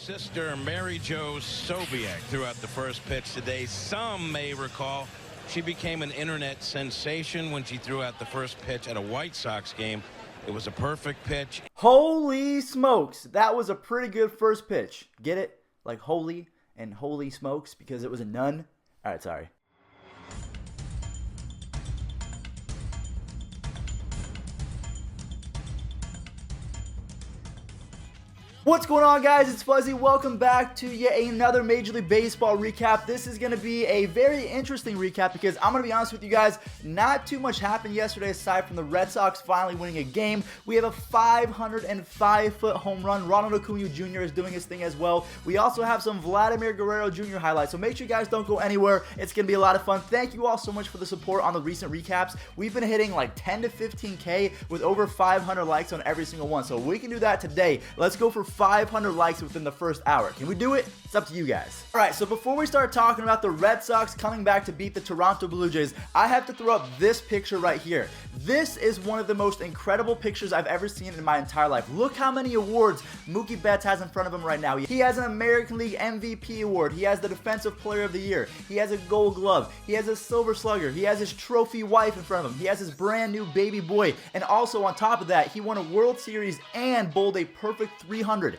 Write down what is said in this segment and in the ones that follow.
sister Mary Jo Sobiek threw out the first pitch today. Some may recall she became an internet sensation when she threw out the first pitch at a White Sox game. It was a perfect pitch. Holy smokes, that was a pretty good first pitch. Get it? Like holy and holy smokes because it was a nun? All right, sorry. What's going on, guys? It's Fuzzy. Welcome back to yet another Major League Baseball recap. This is going to be a very interesting recap because I'm going to be honest with you guys, not too much happened yesterday aside from the Red Sox finally winning a game. We have a 505-foot home run. Ronald Acuna Jr. is doing his thing as well. We also have some Vladimir Guerrero Jr. highlights, so make sure you guys don't go anywhere. It's going to be a lot of fun. Thank you all so much for the support on the recent recaps. We've been hitting like 10 to 15K with over 500 likes on every single one, so we can do that today. Let's go for 500 likes within the first hour. Can we do it? It's up to you guys. Alright, so before we start talking about the Red Sox coming back to beat the Toronto Blue Jays, I have to throw up this picture right here. This is one of the most incredible pictures I've ever seen in my entire life. Look how many awards Mookie Betts has in front of him right now. He has an American League MVP award. He has the Defensive Player of the Year. He has a Gold Glove. He has a Silver Slugger. He has his trophy wife in front of him. He has his brand new baby boy. And also on top of that, he won a World Series and bowled a perfect 300.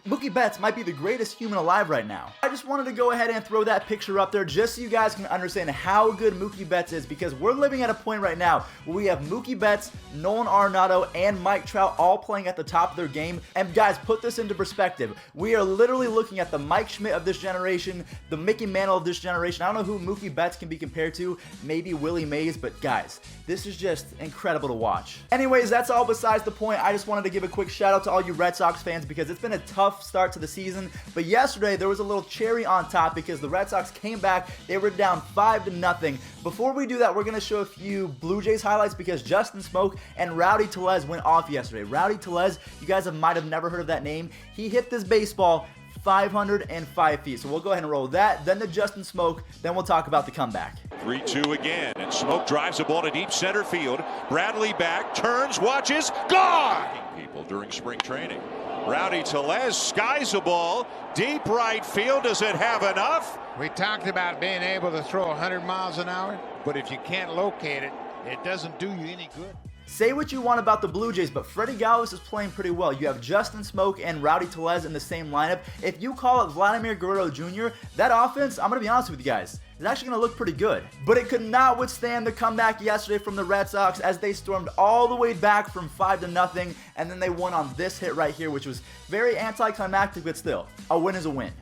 Mookie Betts might be the greatest human alive right now. I just wanted to go ahead and throw that picture up there just so you guys can understand how good Mookie Betts is, because we're living at a point right now where we have Mookie Betts, Nolan Arenado, and Mike Trout all playing at the top of their game. And guys, put this into perspective. We are literally looking at the Mike Schmidt of this generation, the Mickey Mantle of this generation. I don't know who Mookie Betts can be compared to, maybe Willie Mays, but guys, this is just incredible to watch. Anyways, that's all besides the point. I just wanted to give a quick shout out to all you Red Sox fans because it's been a tough start to the season, but yesterday there was a little cherry on top because the Red Sox came back. They were down 5-0. Before we do that, we're going to show a few Blue Jays highlights because Justin Smoke and Rowdy Telez went off yesterday. Rowdy Telez, you guys might have never heard of that name. He hit this baseball 505 feet. So we'll go ahead and roll that, then the Justin Smoke, then we'll talk about the comeback. 3-2 again, and Smoke drives the ball to deep center field. Bradley back, turns, watches, gone! People during spring training. Rowdy Telez skies the ball, deep right field. Does it have enough? We talked about being able to throw 100 miles an hour, but if you can't locate it, it doesn't do you any good. Say what you want about the Blue Jays, but Freddie Galvis is playing pretty well. You have Justin Smoke and Rowdy Telez in the same lineup. If you call it Vladimir Guerrero Jr., that offense, I'm going to be honest with you guys, is actually going to look pretty good. But it could not withstand the comeback yesterday from the Red Sox as they stormed all the way back from 5-0, and then they won on this hit right here, which was very anticlimactic, but still, a win is a win.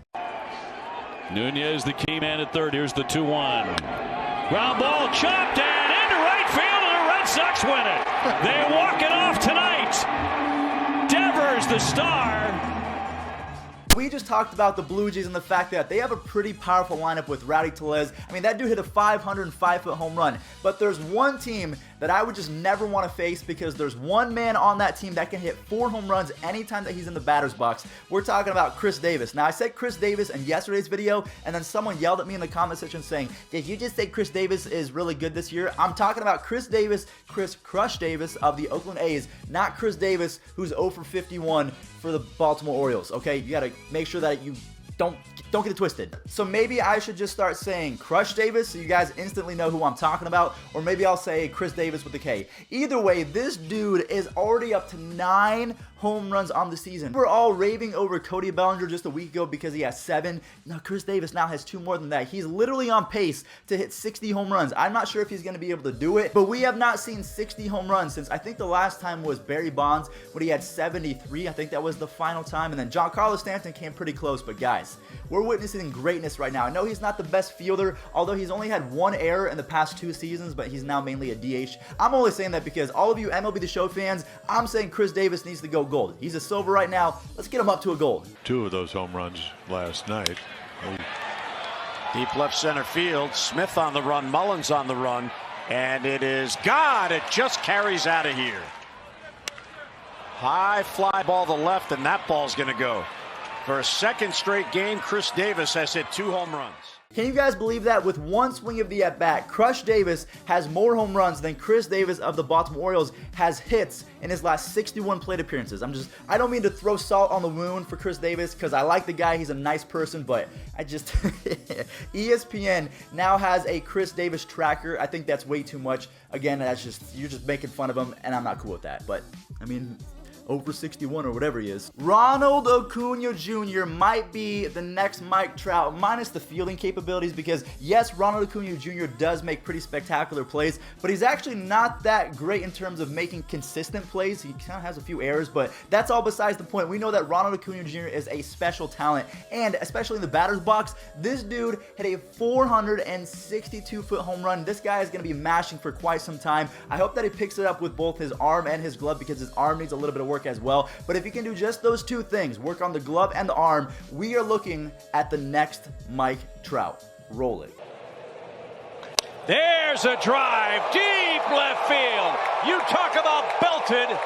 Nunez, the key man at third. Here's the 2-1. Ground ball chopped and into right field, and the Red Sox win it. They walk it off tonight. Devers, the star. We just talked about the Blue Jays and the fact that they have a pretty powerful lineup with Rowdy Telez. I mean, that dude hit a 505-foot home run. But there's one team that I would just never want to face because there's one man on that team that can hit 4 home runs anytime that he's in the batter's box. We're talking about Khris Davis. Now, I said Khris Davis in yesterday's video, and then someone yelled at me in the comment section saying, did you just say Khris Davis is really good this year? I'm talking about Khris Davis, Chris Crush Davis of the Oakland A's, not Khris Davis, who's 0 for 51 for the Baltimore Orioles, okay? You got to make sure that you don't get it twisted. So maybe I should just start saying Crush Davis so you guys instantly know who I'm talking about, or maybe I'll say Khris Davis with a K. Either way, this dude is already up to 9 home runs on the season. We're all raving over Cody Bellinger just a week ago because he has 7. Now Khris Davis now has 2 more than that. He's literally on pace to hit 60 home runs. I'm not sure if he's going to be able to do it, but we have not seen 60 home runs since I think the last time was Barry Bonds when he had 73. I think that was the final time, and then Giancarlo Stanton came pretty close. But guys, we're witnessing greatness right now. I know he's not the best fielder, although he's only had 1 error in the past 2 seasons, but he's now mainly a DH. I'm only saying that because all of you MLB The Show fans, I'm saying Khris Davis needs to go gold. He's a silver right now. Let's get him up to a gold. 2 of those home runs last night. Deep left center field. Smith on the run. Mullins on the run. And it is God. It just carries out of here. High fly ball to left, and that ball's going to go. For a second straight game, Khris Davis has hit 2 home runs. Can you guys believe that? With one swing of the at-bat, Crush Davis has more home runs than Khris Davis of the Baltimore Orioles has hits in his last 61 plate appearances. I don't mean to throw salt on the wound for Khris Davis because I like the guy, he's a nice person, but I just ESPN now has a Khris Davis tracker. I think that's way too much. Again, you're just making fun of him, and I'm not cool with that. But I mean, over 61 or whatever he is. Ronald Acuna Jr. might be the next Mike Trout, minus the fielding capabilities, because yes, Ronald Acuna Jr. does make pretty spectacular plays, but he's actually not that great in terms of making consistent plays. He kind of has a few errors, but that's all besides the point. We know that Ronald Acuna Jr. is a special talent, and especially in the batter's box, this dude hit a 462-foot home run. This guy is going to be mashing for quite some time. I hope that he picks it up with both his arm and his glove, because his arm needs a little bit of work as well. But if you can do just those two things, work on the glove and the arm, we are looking at the next Mike Trout. Roll it. There's a drive, deep left field. You talk about belted,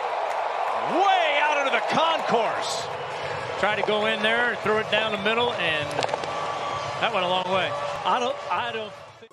way out into the concourse. Tried to go in there, throw it down the middle, and that went a long way. I don't.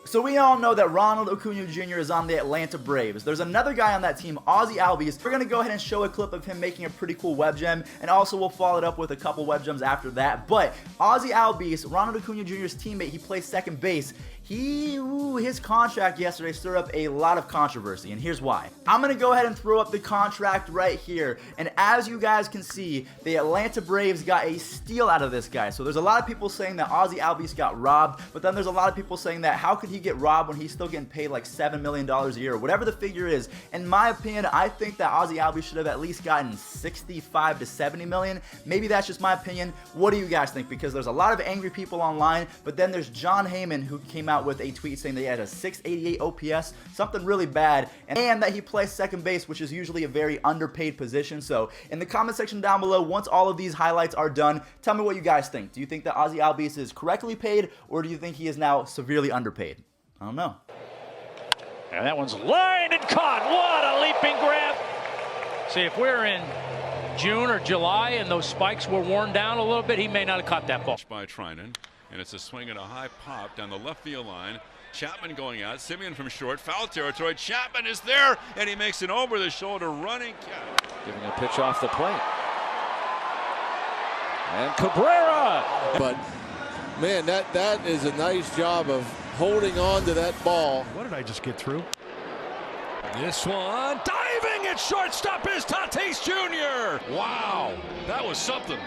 So we all know that Ronald Acuna Jr. is on the Atlanta Braves. There's another guy on that team, Ozzie Albies. We're going to go ahead and show a clip of him making a pretty cool web gem, and also we'll follow it up with a couple web gems after that. But Ozzie Albies, Ronald Acuna Jr.'s teammate, he plays second base. His contract yesterday stirred up a lot of controversy, and here's why. I'm going to go ahead and throw up the contract right here, and as you guys can see, the Atlanta Braves got a steal out of this guy. So there's a lot of people saying that Ozzie Albies got robbed, but then there's a lot of people saying that how could he get robbed when he's still getting paid like $7 million a year, or whatever the figure is. In my opinion, I think that Ozzie Albies should have at least gotten 65 to 70 million. Maybe that's just my opinion. What do you guys think? Because there's a lot of angry people online, but then there's John Heyman, who came out with a tweet saying that he had a 688 OPS, something really bad, and that he plays second base, which is usually a very underpaid position. So in the comment section down below, once all of these highlights are done, tell me what you guys think. Do you think that Ozzie Albies is correctly paid, or do you think he is now severely underpaid? I don't know. And that one's lined and caught. What a leaping grab. See, if we're in June or July and those spikes were worn down a little bit, he may not have caught that ball. By Trinan, and it's a swing and a high pop down the left field line. Chapman going out. Simeon from short. Foul territory. Chapman is there, and he makes an over-the-shoulder running catch. Giving a pitch off the plate. And Cabrera. But, man, that is a nice job of holding on to that ball. What did I just get through? This one, diving at shortstop is Tatis Jr. Wow, that was something.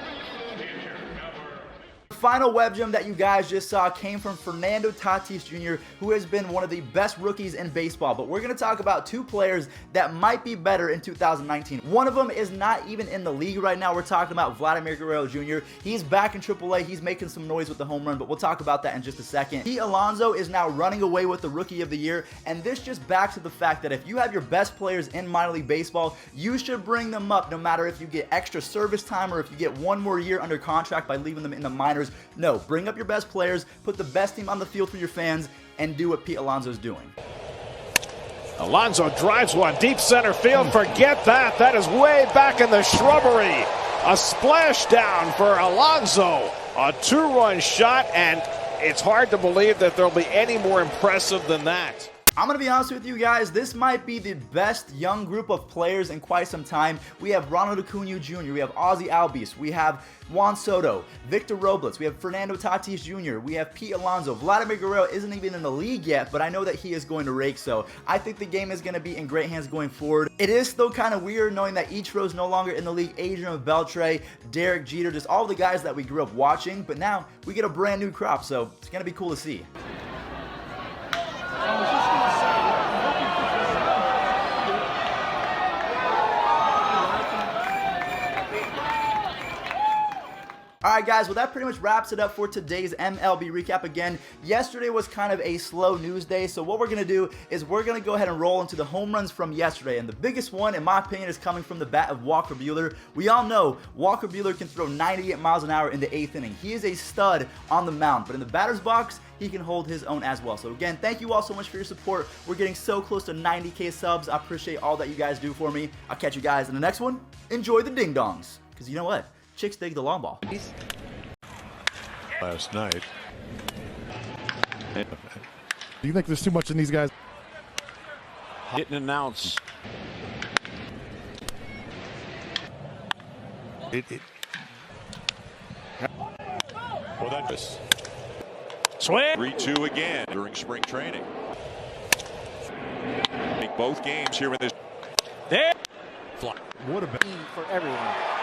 Final web gem that you guys just saw came from Fernando Tatis Jr., who has been one of the best rookies in baseball. But we're going to talk about two players that might be better in 2019. One of them is not even in the league right now. We're talking about Vladimir Guerrero Jr. He's back in AAA. He's making some noise with the home run, but we'll talk about that in just a second. Pete Alonso is now running away with the Rookie of the Year, and this just backs to the fact that if you have your best players in minor league baseball, you should bring them up no matter if you get extra service time or if you get one more year under contract by leaving them in the minors. No, bring up your best players, put the best team on the field for your fans, and do what Pete Alonso's doing. Alonso drives one deep center field. Forget that. That is way back in the shrubbery. A splash down for Alonso. A two-run shot, and it's hard to believe that there'll be any more impressive than that. I'm going to be honest with you guys, this might be the best young group of players in quite some time. We have Ronald Acuna Jr., we have Ozzie Albies, we have Juan Soto, Victor Robles, we have Fernando Tatis Jr., we have Pete Alonso. Vladimir Guerrero isn't even in the league yet, but I know that he is going to rake, so I think the game is going to be in great hands going forward. It is still kind of weird knowing that Ichiro's no longer in the league, Adrian Beltre, Derek Jeter, just all the guys that we grew up watching, but now we get a brand new crop, so it's going to be cool to see. Alright guys, well that pretty much wraps it up for today's MLB recap. Again, yesterday was kind of a slow news day, so what we're going to do is we're going to go ahead and roll into the home runs from yesterday, and the biggest one, in my opinion, is coming from the bat of Walker Buehler. We all know Walker Buehler can throw 98 miles an hour in the 8th inning. He is a stud on the mound, but in the batter's box, he can hold his own as well. So again, thank you all so much for your support. We're getting so close to 90K subs. I appreciate all that you guys do for me. I'll catch you guys in the next one. Enjoy the ding-dongs, because you know what? Chicks dig the long ball. Last night. Do you think there's too much in these guys? Didn't announce. Well, that just Swing. 3-2 again during spring training. I think both games here in this. There. What a for everyone.